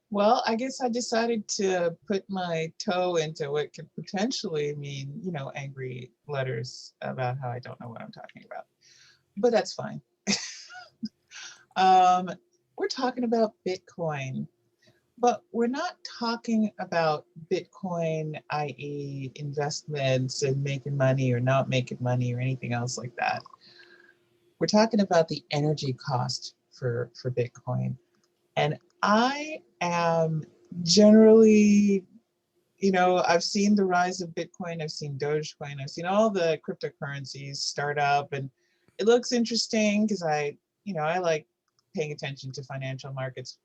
Well, I guess I decided to put my toe into what could potentially mean, angry letters about how I don't know what I'm talking about. But that's fine. Um, we're talking about Bitcoin, but we're not talking about Bitcoin, i.e., investments and making money or not making money or anything else like that. We're talking about the energy cost for Bitcoin. And I am generally, I've seen the rise of Bitcoin, I've seen Dogecoin, I've seen all the cryptocurrencies start up, and it looks interesting because I like paying attention to financial markets,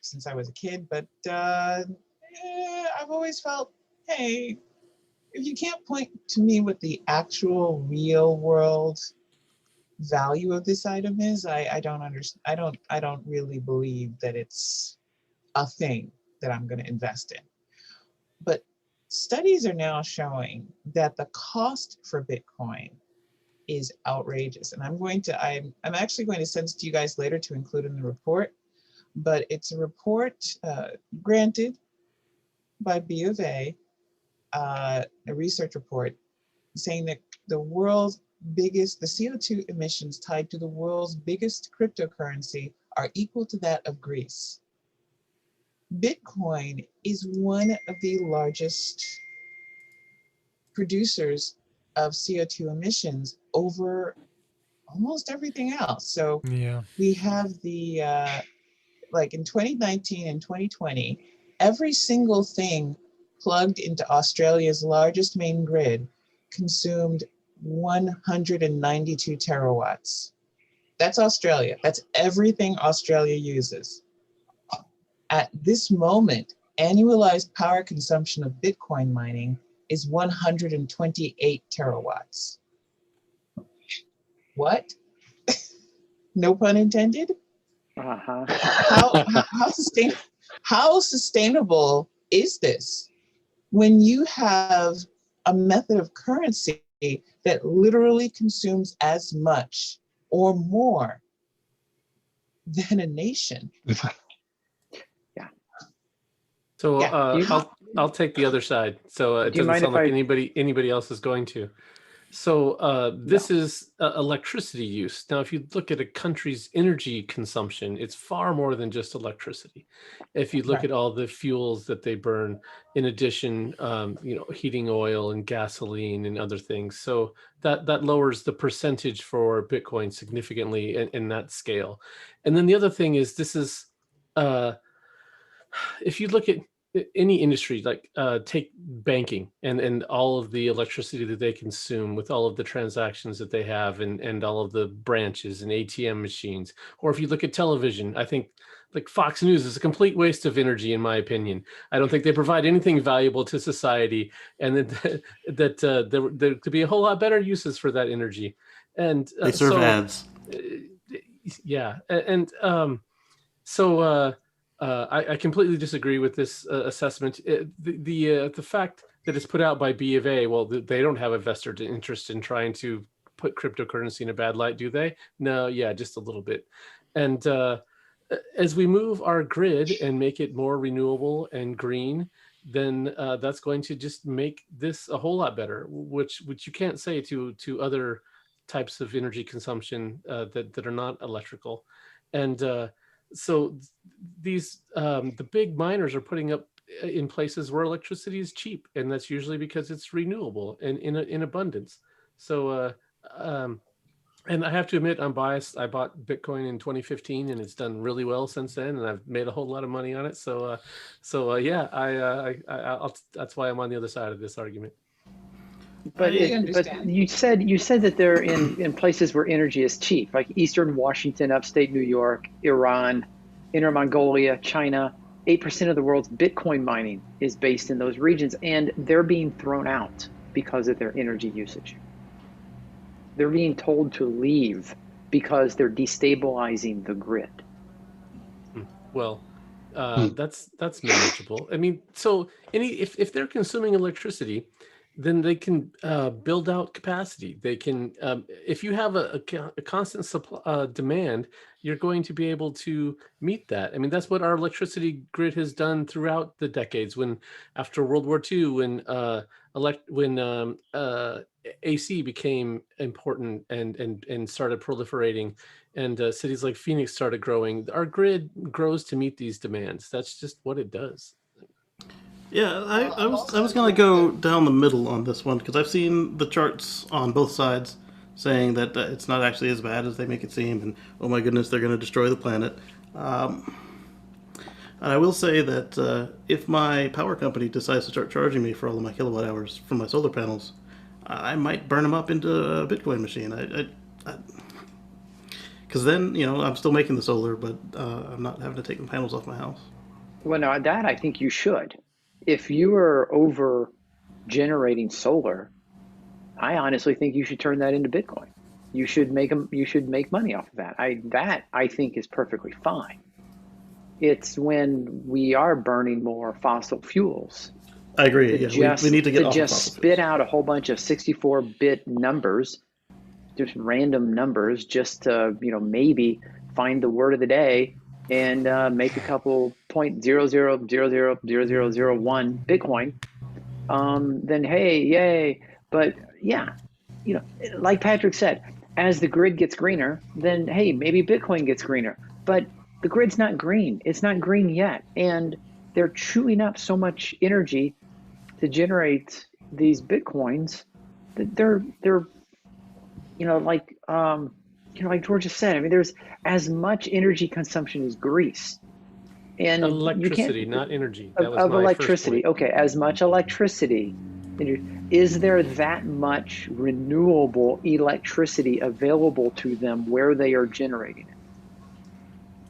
since I was a kid. But I've always felt, hey, if you can't point to me what the actual real world value of this item is, I don't understand. I don't really believe that it's a thing that I'm going to invest in. But studies are now showing that the cost for Bitcoin is outrageous. And I'm actually going to send it to you guys later to include in the report. But it's a report granted by B of A, a research report saying that the CO2 emissions tied to the world's biggest cryptocurrency are equal to that of Greece. Bitcoin is one of the largest producers of CO2 emissions over almost everything else. So Yeah. we have like in 2019 and 2020, every single thing plugged into Australia's largest main grid consumed 192 terawatts. That's Australia. That's everything Australia uses. At this moment, annualized power consumption of Bitcoin mining is 128 terawatts. What? No pun intended? Uh-huh. How sustainable is this when you have a method of currency that literally consumes as much or more than a nation? Yeah. So Yeah. I'll take the other side. So it Do you doesn't mind sound if like I- anybody else is going to. So this No. is electricity use. Now, if you look at a country's energy consumption, it's far more than just electricity. If you look Right. at all the fuels that they burn, in addition, heating oil and gasoline and other things, so that lowers the percentage for Bitcoin significantly in that scale. And then the other thing is this is uh, if you look at any industry, like take banking and all of the electricity that they consume with all of the transactions that they have and all of the branches and ATM machines, or if you look at television, I think like Fox News is a complete waste of energy, in my opinion. I don't think they provide anything valuable to society, and there could be a whole lot better uses for that energy. And They serve ads. yeah, and so I completely disagree with this assessment. The fact that it's put out by B of A, well, they don't have a vested interest in trying to put cryptocurrency in a bad light, do they? No, yeah, just a little bit. And as we move our grid and make it more renewable and green, then that's going to just make this a whole lot better, which you can't say to other types of energy consumption that are not electrical. And so these the big miners are putting up in places where electricity is cheap, and that's usually because it's renewable and in abundance. So and I have to admit, I'm biased. I bought Bitcoin in 2015, and it's done really well since then, and I've made a whole lot of money on it. Yeah, that's why I'm on the other side of this argument. But I but understand. you said that they're in places where energy is cheap, like Eastern Washington, upstate New York, Iran, Inner Mongolia, China. 8% of the world's Bitcoin mining is based in those regions, and they're being thrown out because of their energy usage. They're being told to leave because they're destabilizing the grid. Well, that's manageable. I mean, so if they're consuming electricity, then they can build out capacity. They can, if you have a constant supply, demand, you're going to be able to meet that. I mean, that's what our electricity grid has done throughout the decades. When after World War II, when AC became important and started proliferating, and cities like Phoenix started growing, our grid grows to meet these demands. That's just what it does. Yeah, I I'm was I also was gonna agree go that down the middle on this one because I've seen the charts on both sides saying that it's not actually as bad as they make it seem, and oh my goodness, they're going to destroy the planet. Um, and I will say that if my power company decides to start charging me for all of my kilowatt hours from my solar panels, I might burn them up into a Bitcoin machine. Because then I'm still making the solar, but I'm not having to take the panels off my house. Well, now that I think you should. If you are over generating solar, I honestly think you should turn that into Bitcoin. You should make them. You should make money off of that. I think is perfectly fine. It's when we are burning more fossil fuels I agree. to Yeah, we just need to to get off of just fossil spit fuels. out a whole bunch of 64-bit numbers, just random numbers, just to maybe find the word of the day and make a couple 0.00000001 Bitcoin. Then hey, yay! But yeah, like Patrick said, as the grid gets greener, then hey, maybe Bitcoin gets greener. But the grid's not green. It's not green yet, and they're chewing up so much energy to generate these Bitcoins that they're like like George just said. I mean, there's as much energy consumption as grease, and you can't Electricity, not energy. That was of my first electricity. point. Okay, as much electricity. Is there that much renewable electricity available to them where they are generating it?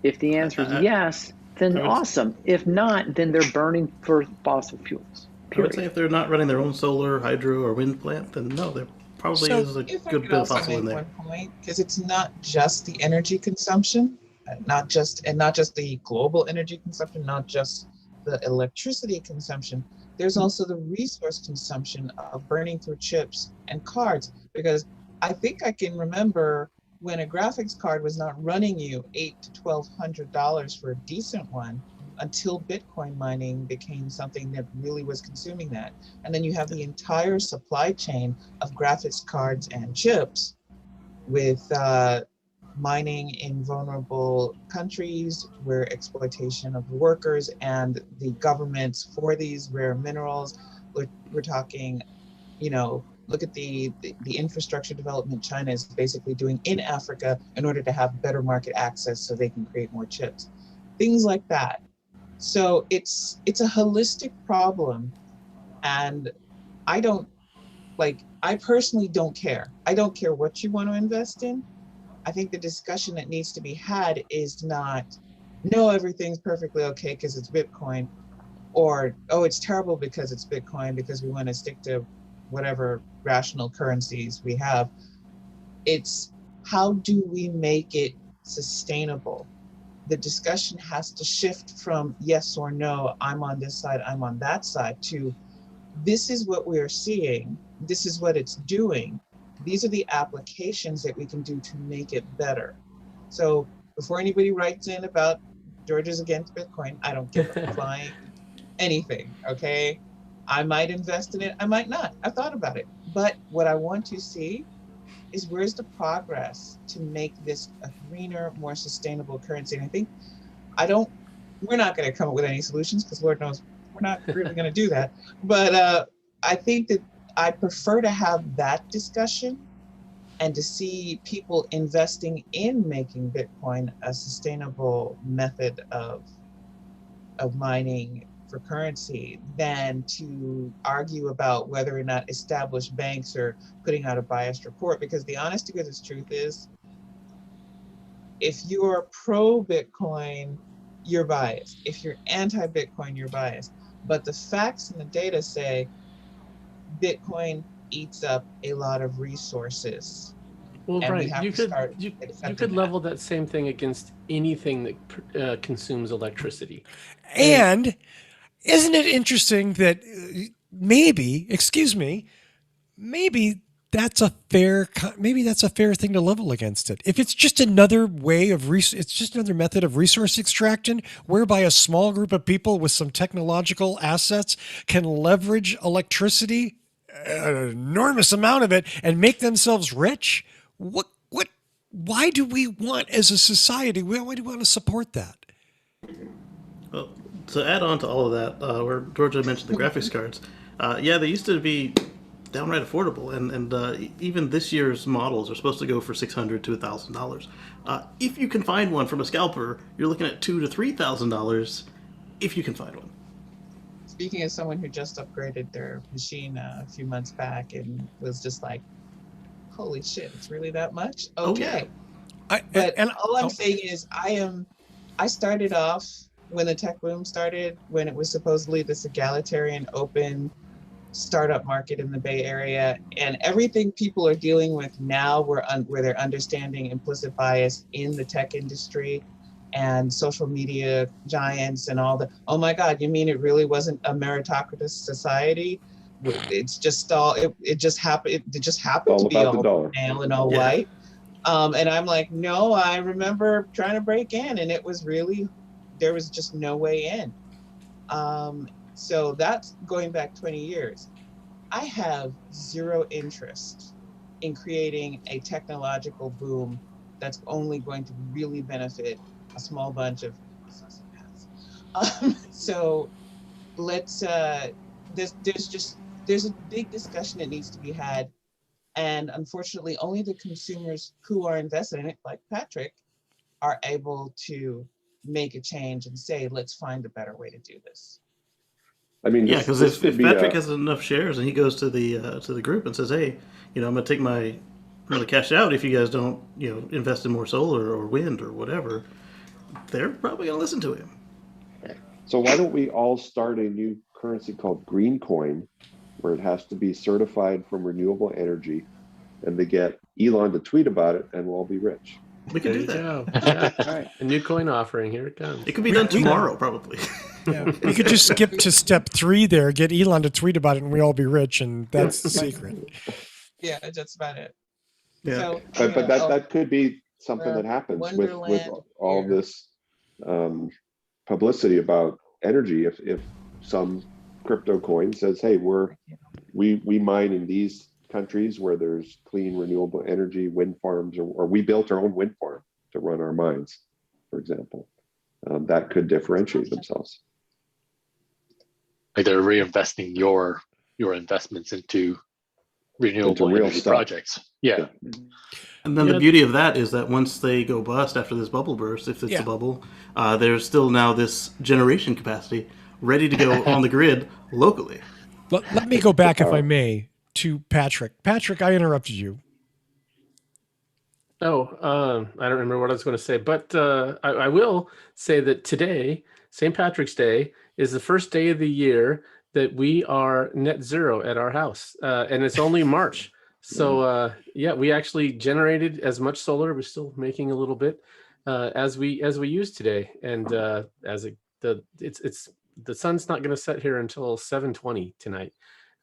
If the I, answer is I, yes, then I would awesome. If not, then they're burning for fossil fuels. I would say Period. if they're not running their own solar, hydro, or wind plant, then no, there probably So is a if I good could bit of also fossil in make there. one point, because it's not just the energy consumption, not just the global energy consumption, not just the electricity consumption. There's also the resource consumption of burning through chips and cards. Because I think I can remember when a graphics card was not running you $800 to $1,200 for a decent one until Bitcoin mining became something that really was consuming that. And then you have the entire supply chain of graphics cards and chips with mining in vulnerable countries where exploitation of workers and the governments for these rare minerals. We're talking, look at the infrastructure development China is basically doing in Africa in order to have better market access so they can create more chips. Things like that. So it's a holistic problem, and I don't I personally don't care. I don't care what you want to invest in. I think the discussion that needs to be had is not, no, everything's perfectly okay because it's Bitcoin, or, oh, it's terrible because it's Bitcoin because we want to stick to whatever rational currencies we have. It's how do we make it sustainable? The discussion has to shift from yes or no, I'm on this side, I'm on that side, to this is what we are seeing, this is what it's doing, these are the applications that we can do to make it better. So before anybody writes in about Georgia's against Bitcoin, I don't give a flying anything, okay? I might invest in it, I might not. I've thought about it. But what I want to see is where's the progress to make this a greener, more sustainable currency. And I think we're not going to come up with any solutions because Lord knows we're not really going to do that. But I think that I prefer to have that discussion and to see people investing in making Bitcoin a sustainable method of mining for currency than to argue about whether or not established banks are putting out a biased report. Because the honest to goodness truth is, if you're pro Bitcoin, you're biased. If you're anti Bitcoin, you're biased. But the facts and the data say Bitcoin eats up a lot of resources, Well, and we right. have to start You accepting could that. level that same thing against anything that consumes electricity, and And isn't it interesting that maybe, excuse me, maybe that's a fair thing to level against it. If it's just another way of it's just another method of resource extraction whereby a small group of people with some technological assets can leverage electricity, an enormous amount of it, and make themselves rich, why do we want, as a society, why do we want to support that? Well, to add on to all of that, where Georgia mentioned the graphics cards, yeah, they used to be downright affordable, and even this year's models are supposed to go for $600 to $1,000. If you can find one from a scalper, you're looking at $2,000 to $3,000 if you can find one. Speaking as someone who just upgraded their machine a few months back and was just like, holy shit, it's really that much? Okay. Oh, yeah. All I'm saying is I started off when the tech boom started, when it was supposedly this egalitarian, open startup market in the Bay Area, and everything people are dealing with now where they're understanding implicit bias in the tech industry and social media giants and all the, oh my God, you mean it really wasn't a meritocratic society? It's just all, it just happened to be all male and all white. And I'm like, no, I remember trying to break in and it was really, there was just no way in. So that's going back 20 years. I have zero interest in creating a technological boom that's only going to really benefit a small bunch of sociopaths. So let's, there's a big discussion that needs to be had. And unfortunately, only the consumers who are invested in it, like Patrick, are able to make a change and say, let's find a better way to do this. I mean, yeah, because if Patrick has enough shares and he goes to the group and says, hey, I'm going to cash out if you guys don't, invest in more solar or wind or whatever, they're probably going to listen to him. So why don't we all start a new currency called Green Coin, where it has to be certified from renewable energy, and they get Elon to tweet about it, and we'll all be rich. We could do that. Yeah. All right. A new coin offering. Here it comes. It could be done tomorrow, probably. Yeah, we could just skip to step 3 there, get Elon to tweet about it, and we all be rich, and that's the secret. Yeah, that's about it. Yeah. So, But that could be something that happens with all this publicity about energy. If some crypto coin says, hey, we mine in these countries where there's clean renewable energy, wind farms, or we built our own wind farm to run our mines, for example, that could differentiate themselves. Like they're reinvesting your investments into renewable real energy stuff. projects. Yeah. And then the beauty of that is that once they go bust after this bubble burst, if it's a bubble, there's still now this generation capacity ready to go on the grid locally. Let me go back, if I may, to Patrick. Patrick, I interrupted you. Oh, I don't remember what I was going to say, but I will say that today, St. Patrick's Day, is the first day of the year that we are net zero at our house, and it's only March. So we actually generated as much solar. We're still making a little bit as we use today, and the sun's not going to set here until 7:20 tonight.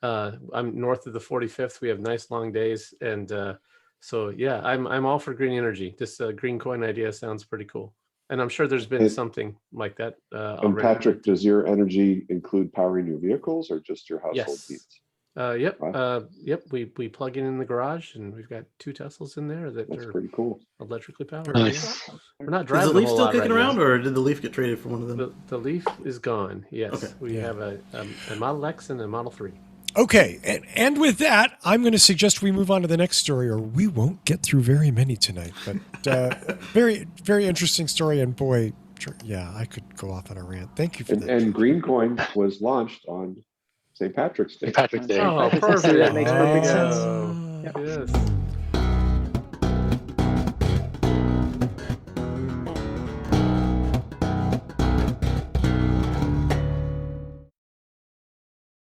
I'm north of the 45th. We have nice long days, and so yeah, I'm all for green energy. This green coin idea sounds pretty cool, and I'm sure there's been something like that already. And Patrick, does your energy include powering your vehicles or just your household needs? Yep. Wow. Yep. We plug in the garage, and we've got 2 Teslas in there that That's are pretty cool. electrically powered. Nice. We're not Is driving. the Leaf a whole still lot kicking right around, now. or did the Leaf get traded for one of them? The Leaf is gone. Yes, we have a Model X and a Model 3. Okay, and with that, I'm going to suggest we move on to the next story, or we won't get through very many tonight. But very, very interesting story, and boy, yeah, I could go off on a rant. Thank you for that. And Green Coin was launched on St. Patrick's Day. Patrick's Day. Oh, Patrick's perfect. Day, that makes perfect Yeah. sense. Yes.